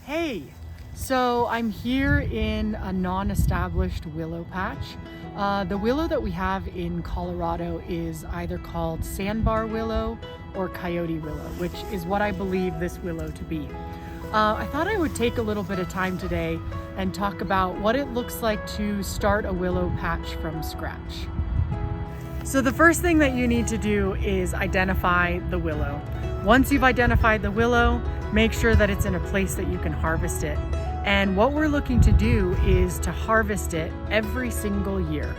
Hey, so I'm here in a non-established willow patch. The willow that we have in Colorado is either called sandbar willow or coyote willow, which is what I believe this willow to be. I thought I would take a little bit of time today and talk about what it looks like to start a willow patch from scratch. So the first thing that you need to do is identify the willow. Once you've identified the willow, make sure that it's in a place that you can harvest it. And what we're looking to do is to harvest it every single year.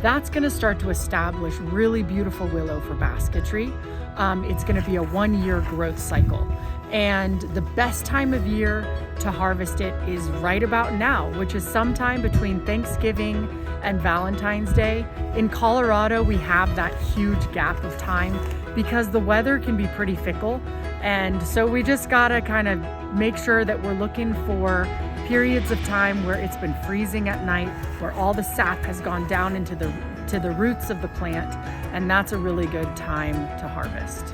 That's going to start to establish really beautiful willow for basketry. It's going to be a 1-year growth cycle. And the best time of year to harvest it is right about now, which is sometime between Thanksgiving and Valentine's Day. In Colorado, we have that huge gap of time because the weather can be pretty fickle. And so we just gotta kind of make sure that we're looking for periods of time where it's been freezing at night, where all the sap has gone down into the roots of the plant, and that's a really good time to harvest.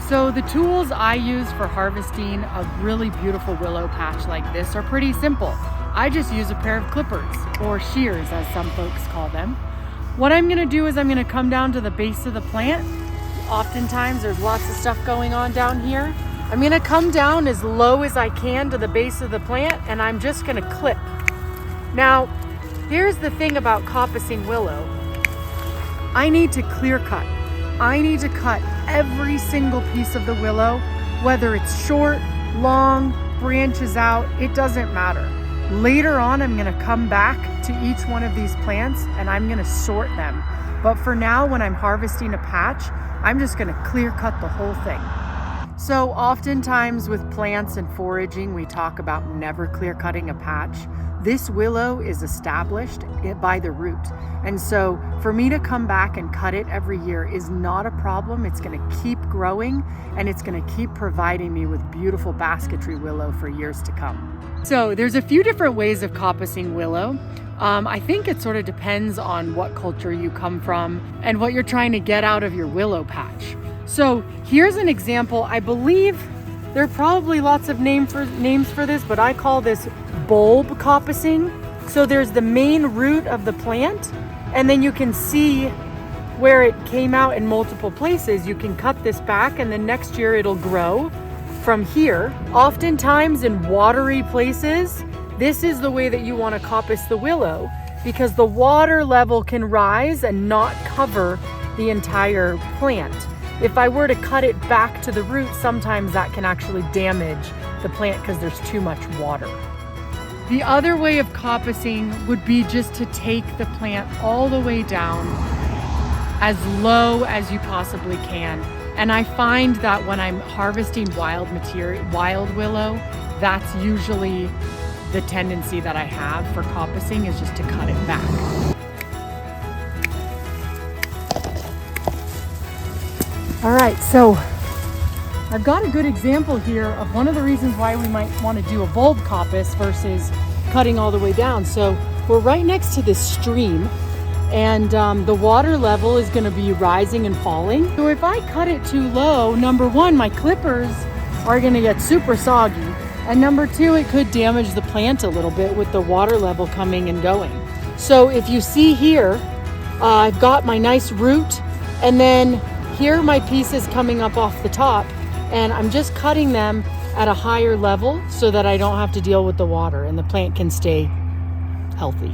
So the tools I use for harvesting a really beautiful willow patch like this are pretty simple. I just use a pair of clippers, or shears as some folks call them. What I'm gonna do is I'm gonna come down to the base of the plant. Oftentimes there's lots of stuff going on down here. I'm gonna come down as low as I can to the base of the plant, and I'm just gonna clip. Now, here's the thing about coppicing willow. I need to clear cut. I need to cut every single piece of the willow, whether it's short, long, branches out, it doesn't matter. Later on, I'm gonna come back to each one of these plants and I'm gonna sort them. But for now, when I'm harvesting a patch, I'm just gonna clear cut the whole thing. So oftentimes with plants and foraging, we talk about never clear cutting a patch. This willow is established by the root. And so for me to come back and cut it every year is not a problem. It's gonna keep growing and it's gonna keep providing me with beautiful basketry willow for years to come. So there's a few different ways of coppicing willow. I think it sort of depends on what culture you come from and what you're trying to get out of your willow patch. So here's an example. I believe there are probably lots of names for this, but I call this bulb coppicing. So there's the main root of the plant, and then you can see where it came out in multiple places. You can cut this back and then next year it'll grow from here. Oftentimes in watery places, this is the way that you want to coppice the willow because the water level can rise and not cover the entire plant. If I were to cut it back to the root, sometimes that can actually damage the plant because there's too much water. The other way of coppicing would be just to take the plant all the way down as low as you possibly can. And I find that when I'm harvesting wild willow, that's usually the tendency that I have for coppicing is just to cut it back. All right, so I've got a good example here of one of the reasons why we might want to do a bulb coppice versus cutting all the way down. So we're right next to this stream and the water level is going to be rising and falling. So if I cut it too low, number one, my clippers are going to get super soggy. And number two, it could damage the plant a little bit with the water level coming and going. So if you see here, I've got my nice root, and then here are my pieces coming up off the top, and I'm just cutting them at a higher level so that I don't have to deal with the water and the plant can stay healthy.